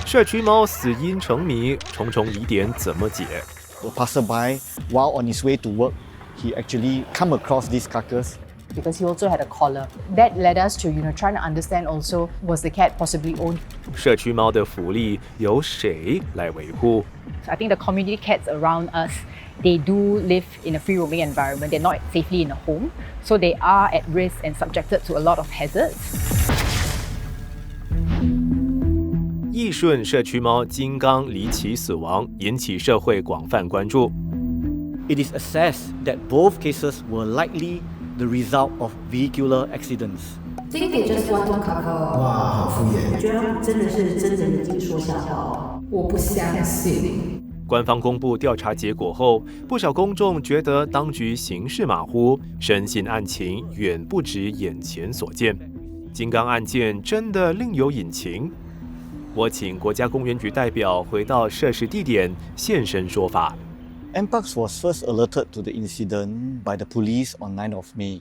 社区猫死因成谜，重重疑点怎么解？ A passerby, while on his way to work, he actually come across this carcass. Because he also had a collar. That led us to, trying to understand also, was the cat possibly owned? 社区猫的福利由谁来维护？ I think the community cats around us, they do live in a free roaming environment. They're not safely in a home, so they are at risk and subjected to a lot of hazards. 义顺社区猫金刚离奇死亡，引起社会广泛关注。 It is assessed that both cases were likely the result of vehicular accidents. 这个给 just one cover。哇，好敷衍！我觉得他们真的是睁着眼睛说瞎话哦。我不相信。官方公布调查结果后，不少公众觉得当局行事马虎，深信案情远不止眼前所见。金刚案件真的另有隐情？我请国家公园局代表回到涉事地点现身说法。 NParks was first alerted to the incident by the police on 9th of May.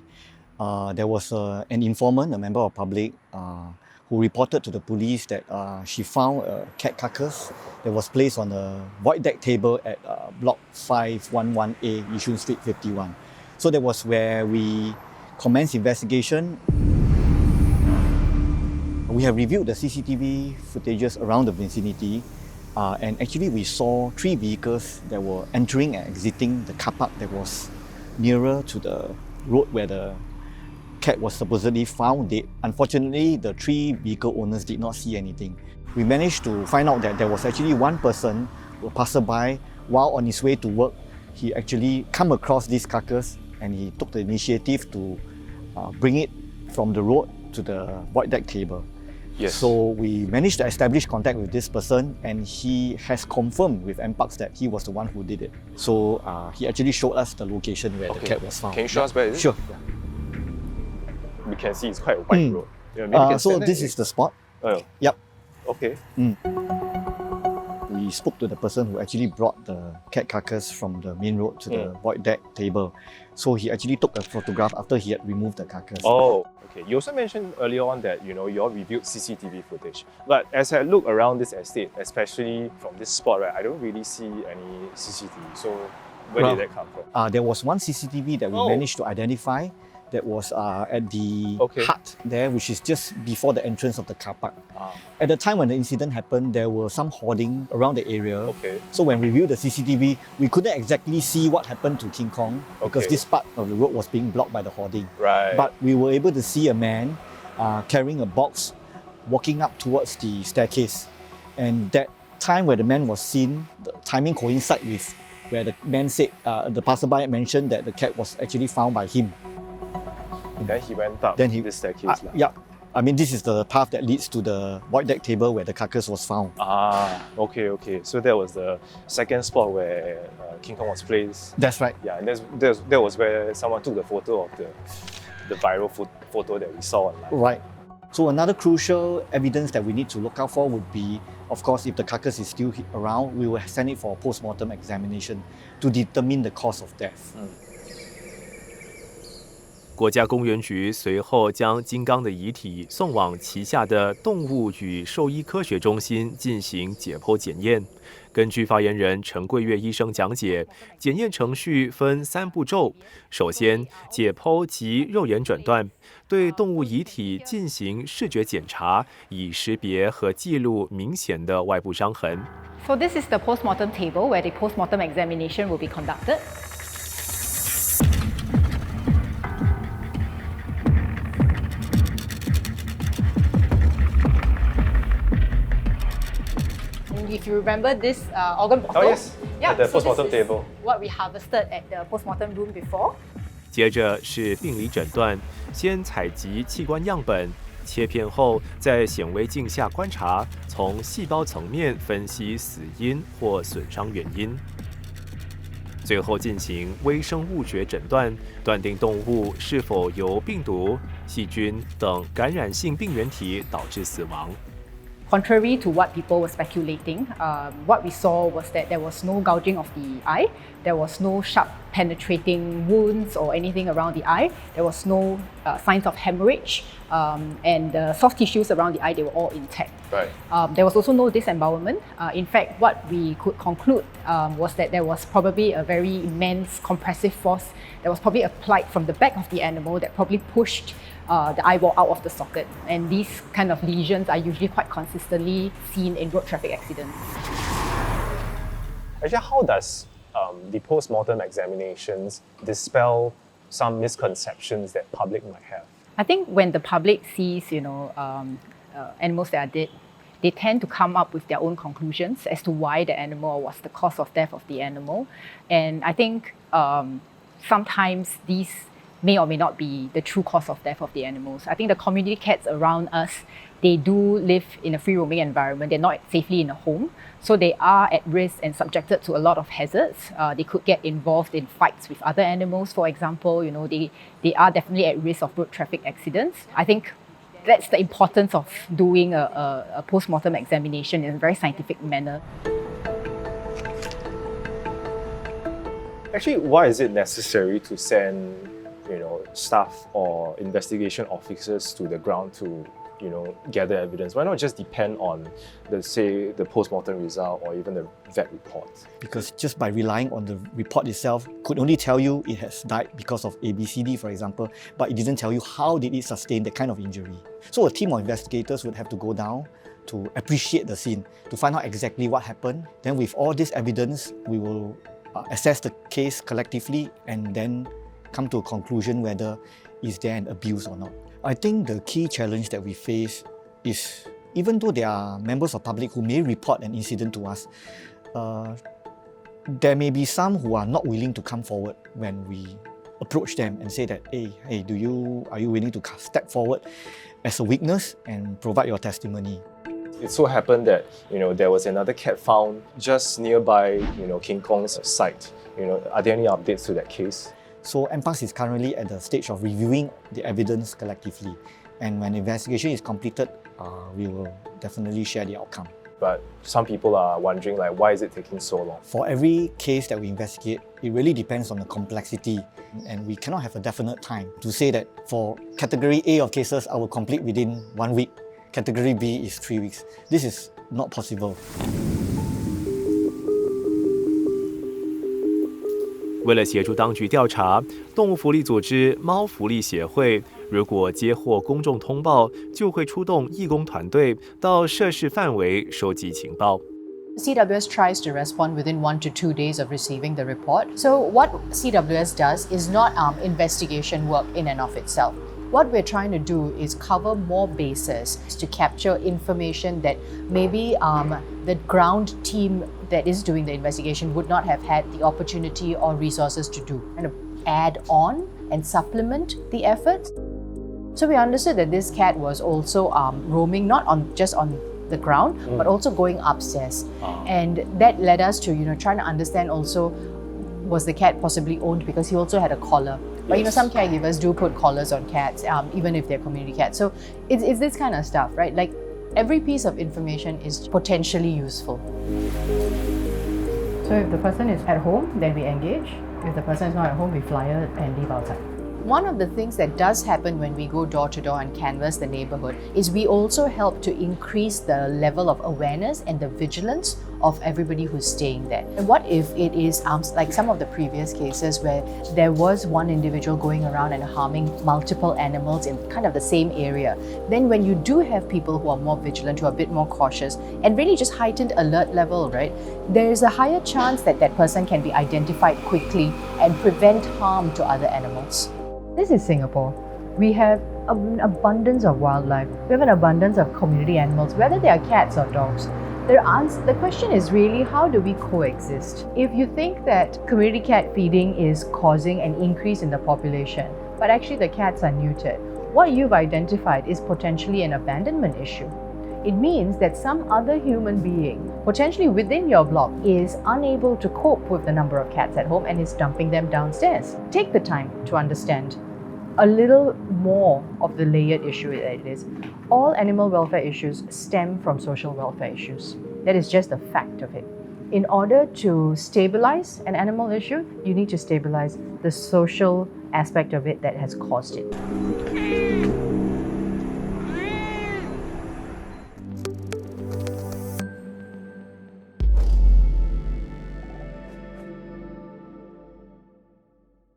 There was an informant, a member of public, who reported to the police that she found a cat carcass that was placed on a void deck table at Block 511A, Yishun Street 51. So that was where we commenced investigation. We have reviewed the CCTV footages around the vicinity. And actually we saw 3 vehicles that were entering and exiting the car park that was nearer to the road where the cat was supposedly found dead. Unfortunately, the 3 vehicle owners did not see anything. We managed to find out that there was actually one person, a passerby, while on his way to work, he actually come across this carcass and he took the initiative to bring it from the road to the void deck table. Yes. So we managed to establish contact with this person and he has confirmed with NParks that he was the one who did it. So he actually showed us the location where the cat was found. Can you show us where it is? Sure. We can see it's quite a wide road. Yeah, maybe we can So stand this there. is the spot. Oh, Yep. okay. We spoke to the person who actually brought the cat carcass from the main road to the void deck table. So he actually took a photograph after he had removed the carcass. Oh, okay. You also mentioned earlier on that you all reviewed CCTV footage. But as I look around this estate, especially from this spot, right, I don't really see any CCTV. So where did that come from? There was one CCTV that we managed to identify that was at the hut there, which is just before the entrance of the car park. At the time when the incident happened, there were some hoarding around the area. Okay. So when we viewed the CCTV, we couldn't exactly see what happened to King Kong because this part of the road was being blocked by the hoarding. Right. But we were able to see a man carrying a box walking up towards the staircase. And that time where the man was seen, the timing coincided with where the man said, the passerby mentioned that the cat was actually found by him. Then he went up this staircase. Yeah. I mean, this is the path that leads to the void deck table where the carcass was found. Okay. So that was the second spot where King Kong was placed. That's right. Yeah, and that was where someone took the photo of the viral photo that we saw online. Right. So another crucial evidence that we need to look out for would be, of course, if the carcass is still around, we will send it for a post-mortem examination to determine the cause of death. 国家公园局随后将金刚的遗体送往旗下的动物与兽医科学中心进行解剖检验。根据发言人陈桂月医生讲解，检验程序分3步骤：首先，解剖及肉眼诊断，对动物遗体进行视觉检查，以识别和记录明显的外部伤痕。So this is the post-mortem table where the post-mortem examination will be conducted. If you remember this organ bottle, Oh yes, yeah, at the so post-mortem this is table. what we harvested at the post-mortem room before. 接着是病理诊断，先采集器官样本，切片后在显微镜下观察，从细胞层面分析死因或损伤原因。最后进行微生物学诊断，断定动物是否由病毒、细菌等感染性病原体导致死亡。Contrary to what people were speculating, what we saw was that there was no gouging of the eye, There was no sharp penetrating wounds or anything around the eye. There was no signs of hemorrhage, and the soft tissues around the eye, they were all intact. Right. There was also no disembowelment. In fact, what we could conclude was that there was probably a very immense compressive force that was probably applied from the back of the animal that probably pushed the eyeball out of the socket. And these kind of lesions are usually quite consistently seen in road traffic accidents. Actually, how does the post-mortem examinations dispel some misconceptions that public might have? I think when the public sees, animals that are dead, they tend to come up with their own conclusions as to why the animal was the cause of death of the animal. And I think sometimes these may or may not be the true cause of death of the animals. I think the community cats around us, they do live in a free roaming environment. They're not safely in a home. So they are at risk and subjected to a lot of hazards. They could get involved in fights with other animals, for example. They are definitely at risk of road traffic accidents. I think that's the importance of doing a post-mortem examination in a very scientific manner. Actually, why is it necessary to send, staff or investigation officers to the ground to, gather evidence? Why not just depend on, the post-mortem result or even the vet report? Because just by relying on the report itself could only tell you it has died because of ABCD, for example, but it didn't tell you how did it sustain that kind of injury. So a team of investigators would have to go down to appreciate the scene, to find out exactly what happened. Then with all this evidence, we will assess the case collectively and then come to a conclusion whether is there an abuse or not. I think the key challenge that we face is, even though there are members of public who may report an incident to us, there may be some who are not willing to come forward when we approach them and say that, hey, are you willing to step forward as a witness and provide your testimony? It so happened that there was another cat found just nearby King Kong's site. Are there any updates to that case? So NParks is currently at the stage of reviewing the evidence collectively, and when the investigation is completed, we will definitely share the outcome. But some people are wondering, why is it taking so long? For every case that we investigate, it really depends on the complexity, and we cannot have a definite time to say that for category A of cases, I will complete within 1 week. Category B is 3 weeks. This is not possible. 为了协助当局调查，动物福利组织猫福利协会如果接获公众通报，就会出动义工团队到涉事范围收集情报。 CWS tries to respond within 1 to 2 days of receiving the report. So what CWS does is not investigation work in and of itself. What we're trying to do is cover more bases to capture information that maybe the ground team that is doing the investigation would not have had the opportunity or resources to do, and add on and supplement the efforts. So we understood that this cat was also roaming not just on the ground, but also going upstairs, and that led us to trying to understand also, was the cat possibly owned, because he also had a collar. But some caregivers do put collars on cats, even if they're community cats. So it's this kind of stuff, right? Like, every piece of information is potentially useful. So if the person is at home, then we engage. If the person is not at home, we flyer and leave outside. One of the things that does happen when we go door to door and canvass the neighborhood is we also help to increase the level of awareness and the vigilance of everybody who's staying there. And what if it is like some of the previous cases where there was one individual going around and harming multiple animals in kind of the same area? Then when you do have people who are more vigilant, who are a bit more cautious, and really just heightened alert level, right? There is a higher chance that that person can be identified quickly and prevent harm to other animals. This is Singapore. We have an abundance of wildlife. We have an abundance of community animals, whether they are cats or dogs. The question is really, how do we coexist? If you think that community cat feeding is causing an increase in the population, but actually the cats are neutered, what you've identified is potentially an abandonment issue. It means that some other human being, potentially within your block, is unable to cope with the number of cats at home and is dumping them downstairs. Take the time to understand a little more of the layered issue that it is. All animal welfare issues stem from social welfare issues. That is just a fact of it. in order to stabilize an animal issue, you need to stabilize the social aspect of it that has caused it.